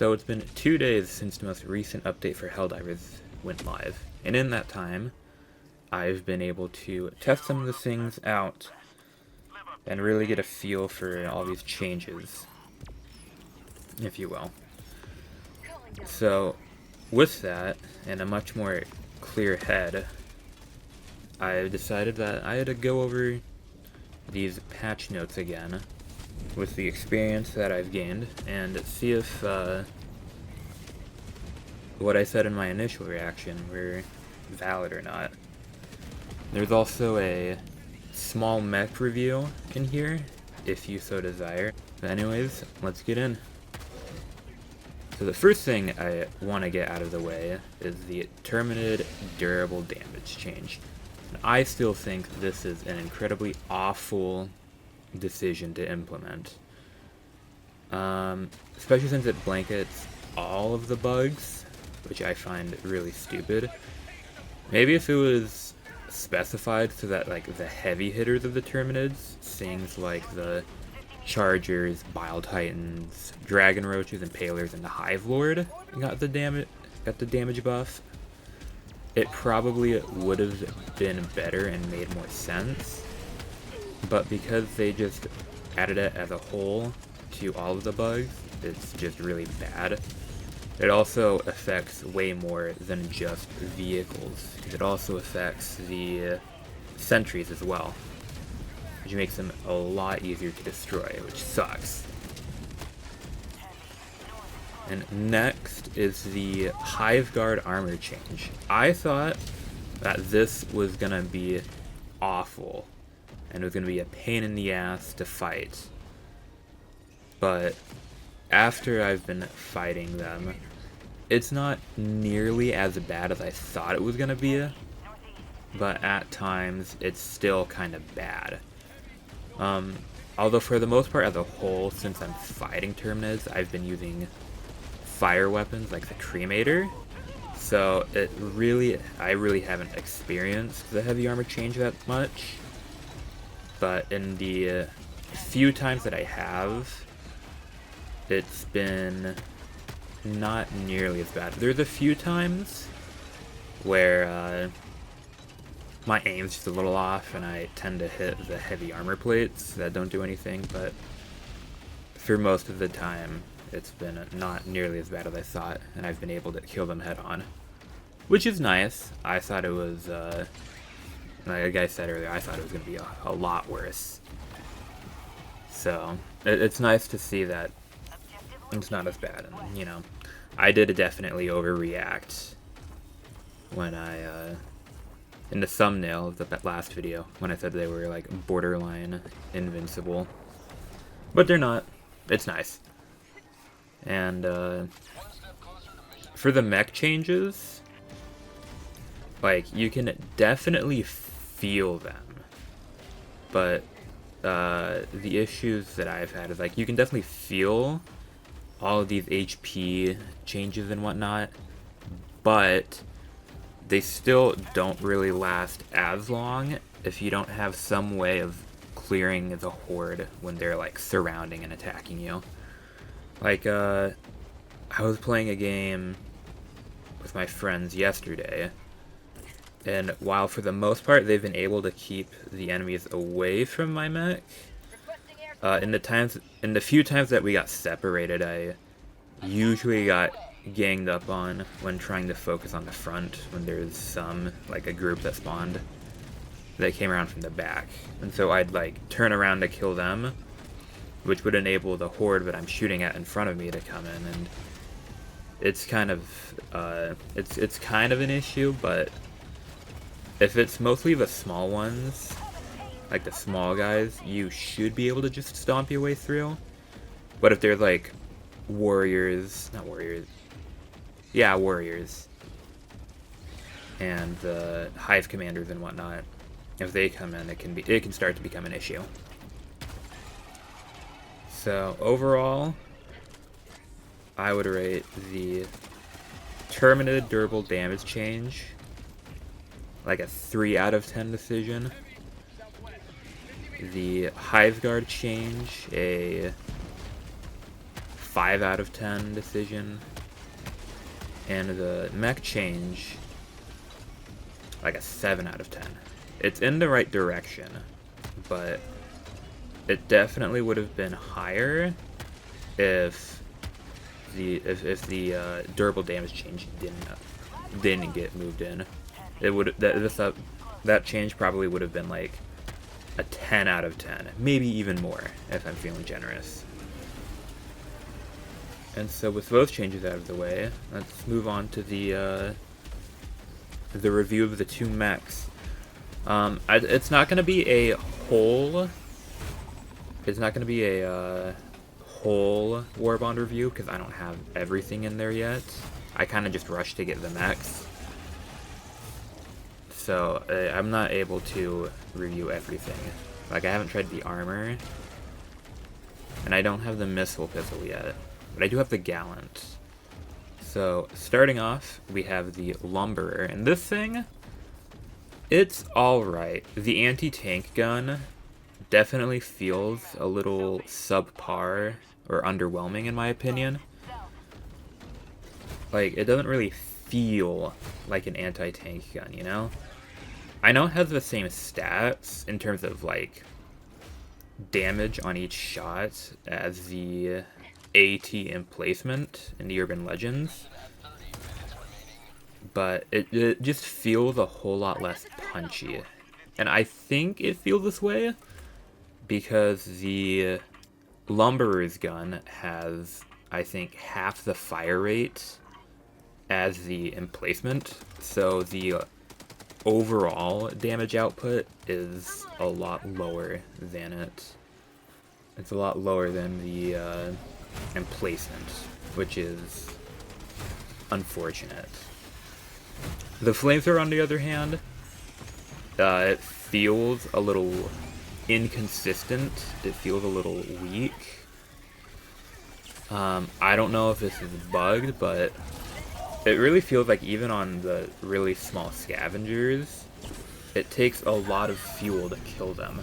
So it's been 2 days since the most recent update for Helldivers went live, and in that time, I've been able to test some of the things out and really get a feel for all these changes, if you will. So, with that, and a much more clear head, I decided that I had to go over these patch notes again with the experience that I've gained and see if what I said in my initial reaction were valid or not. There's also a small mech review in here, if you so desire. But anyways, let's get in. So the first thing I want to get out of the way is the terminated durable damage change. And I still think this is an incredibly awful decision to implement. Especially since it blankets all of the bugs, which I find really stupid. Maybe if it was specified so that like the heavy hitters of the Terminids, things like the Chargers, Bile Titans, Dragon Roaches, Impalers, and the Hive Lord got the damage buff, it probably would have been better and made more sense. But because they just added it as a whole to all of the bugs, it's just really bad. It also affects way more than just vehicles. It also affects the sentries as well, which makes them a lot easier to destroy, which sucks. And next is the Hive Guard armor change. I thought that this was gonna be awful, and it was gonna be a pain in the ass to fight. But after I've been fighting them, it's not nearly as bad as I thought it was gonna be, but at times it's still kind of bad. Although for the most part as a whole, since I'm fighting Terminids, I've been using fire weapons like the Cremator, so I really haven't experienced the heavy armor change that much. But in the few times that I have, it's been not nearly as bad. There's a few times where my aim's just a little off and I tend to hit the heavy armor plates that don't do anything, but for most of the time it's been not nearly as bad as I thought, and I've been able to kill them head on, which is nice. I thought it was, like I said earlier, I thought it was going to be a lot worse. So it's nice to see that it's not as bad, and you know, I did definitely overreact when I, in the thumbnail of the last video, when I said they were like borderline invincible. But they're not. It's nice. And for the mech changes, like, you can definitely feel them. But the issues that I've had is like, you can definitely feel all of these HP changes and whatnot, but they still don't really last as long if you don't have some way of clearing the horde when they're like surrounding and attacking you. Like, I was playing a game with my friends yesterday, and while for the most part they've been able to keep the enemies away from my mech, in the few times that we got separated, I usually got ganged up on when trying to focus on the front when there's like a group that spawned that came around from the back. And so I'd like turn around to kill them, which would enable the horde that I'm shooting at in front of me to come in, and it's kind of it's kind of an issue. But if it's mostly the small ones, like the small guys, you should be able to just stomp your way through. But if they're like warriors, and the hive commanders and whatnot, if they come in, it can start to become an issue. So overall, I would rate the terminated durable damage change like a 3 out of 10 decision. The Hive Guard change a 5 out of 10 decision. And the mech change, like a 7 out of 10. It's in the right direction, but it definitely would have been higher if the durable damage change didn't get moved in. It would that change probably would have been like a 10 out of 10, maybe even more if I'm feeling generous. And so with those changes out of the way, let's move on to the review of the two mechs. It's not going to be a whole. It's not going to be a whole Warbond review because I don't have everything in there yet. I kind of just rushed to get the mechs, so I'm not able to review everything. Like, I haven't tried the armor, and I don't have the missile pistol yet, but I do have the Gallant. So starting off, we have the Lumberer, and this thing, it's alright. The anti-tank gun definitely feels a little subpar or underwhelming in my opinion. Like, it doesn't really feel like an anti-tank gun, you know? I know it has the same stats in terms of, like, damage on each shot as the AT emplacement in the Urban Legends, but it just feels a whole lot less punchy. And I think it feels this way because the Lumberer's gun has, I think, half the fire rate as the emplacement, so the overall damage output is a lot lower than it. It's a lot lower than the emplacement, which is unfortunate. The Flamethrower, on the other hand, it feels a little inconsistent. It feels a little weak. I don't know if this is bugged, but it really feels like even on the really small scavengers, it takes a lot of fuel to kill them.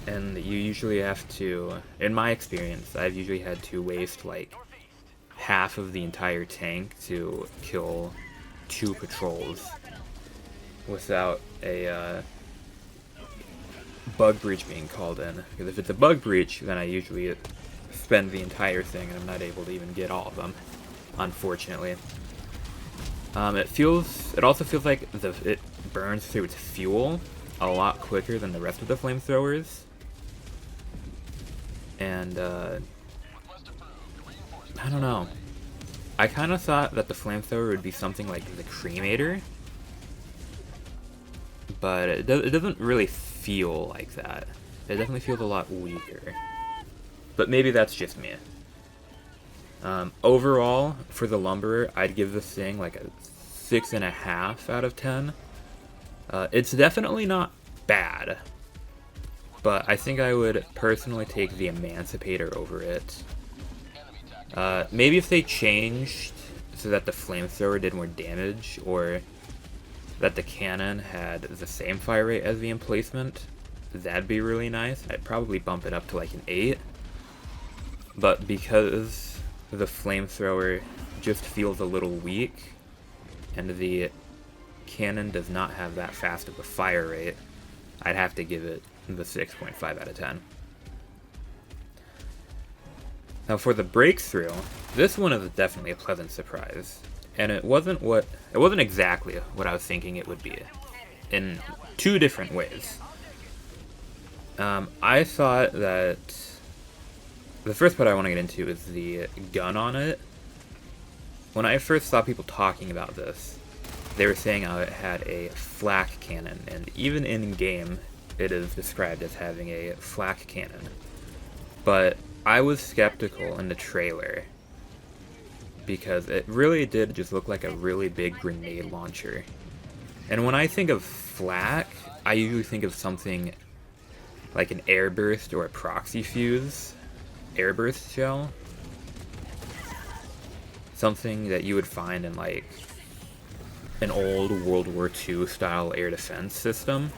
And you usually have to, in my experience, I've usually had to waste like half of the entire tank to kill 2 patrols without a bug breach being called in. Because if it's a bug breach, then I usually spend the entire thing and I'm not able to even get all of them, unfortunately. It also feels like it burns through its fuel a lot quicker than the rest of the flamethrowers. And I don't know. I kind of thought that the flamethrower would be something like the cremator, but it doesn't really feel like that. It definitely feels a lot weaker. But maybe that's just me. Overall, for the Lumberer, I'd give this thing like a 6.5 out of 10. It's definitely not bad, but I think I would personally take the Emancipator over it. Maybe if they changed so that the Flamethrower did more damage, or that the cannon had the same fire rate as the emplacement, that'd be really nice. I'd probably bump it up to like an 8. But because the Flamethrower just feels a little weak, and the cannon does not have that fast of a fire rate, I'd have to give it the 6.5 out of 10. Now for the Breakthrough, this one is definitely a pleasant surprise, and it wasn't exactly what I was thinking it would be, in 2 different ways. I thought that the first part I want to get into is the gun on it. When I first saw people talking about this, they were saying how it had a flak cannon, and even in game, it is described as having a flak cannon. But I was skeptical in the trailer, because it really did just look like a really big grenade launcher. And when I think of flak, I usually think of something like an airburst or a proxy fuse airburst shell. Something that you would find in like an old World War II style air defense system,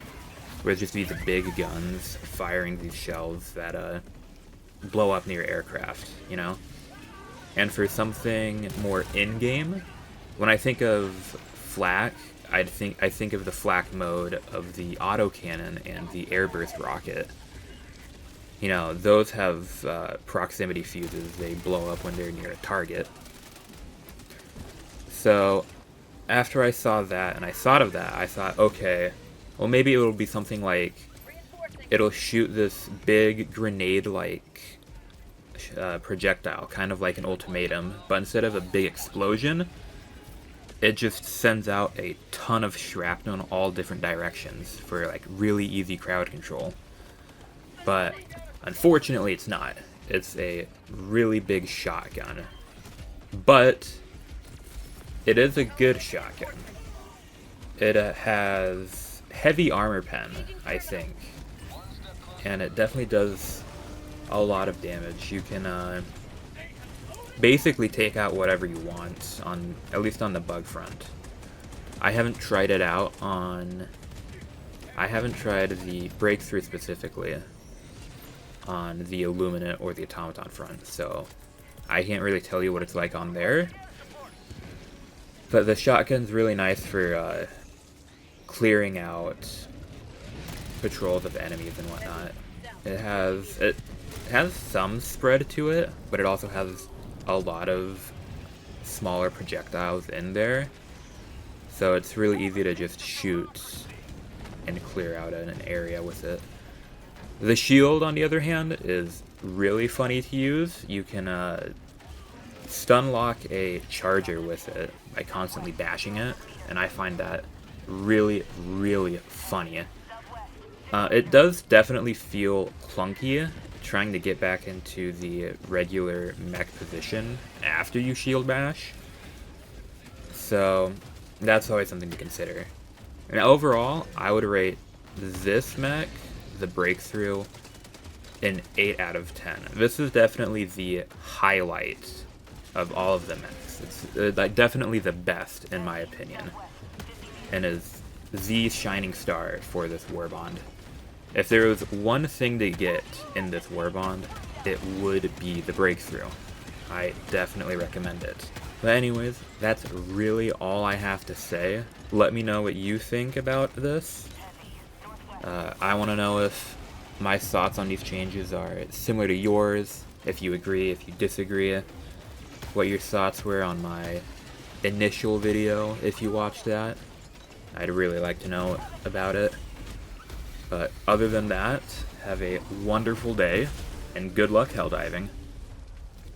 where it's just these big guns firing these shells that blow up near aircraft, you know? And for something more in-game, when I think of flak, I think of the flak mode of the autocannon and the airburst rocket. You know, those have proximity fuses. They blow up when they're near a target. So after I saw that and I thought of that, I thought, okay, well maybe it'll be something like it'll shoot this big grenade-like projectile, kind of like an ultimatum, but instead of a big explosion, it just sends out a ton of shrapnel in all different directions for like really easy crowd control. But unfortunately it's not. It's a really big shotgun. But it is a good shotgun. It has heavy armor pen, I think. And it definitely does a lot of damage. You can basically take out whatever you want, on at least on the bug front. I haven't tried it out on... I haven't tried the breakthrough specifically on the Illuminate or the Automaton front, so I can't really tell you what it's like on there. But the shotgun's really nice for clearing out patrols of enemies and whatnot. It has some spread to it, but it also has a lot of smaller projectiles in there, so it's really easy to just shoot and clear out an area with it. The shield, on the other hand, is really funny to use. You can stun lock a charger with it by constantly bashing it, and I find that really, really funny. It does definitely feel clunky trying to get back into the regular mech position after you shield bash, so that's always something to consider. And overall, I would rate this mech, the Breakthrough, an 8 out of 10. This is definitely the highlight of all of the mechs. It's like definitely the best in my opinion, and is the shining star for this Warbond. If there was one thing to get in this Warbond, it would be the Breakthrough. I definitely recommend it. But anyways, that's really all I have to say. Let me know what you think about this. I want to know if my thoughts on these changes are similar to yours, if you agree, if you disagree, what your thoughts were on my initial video if you watched that. I'd really like to know about it. But other than that, have a wonderful day, and good luck helldiving.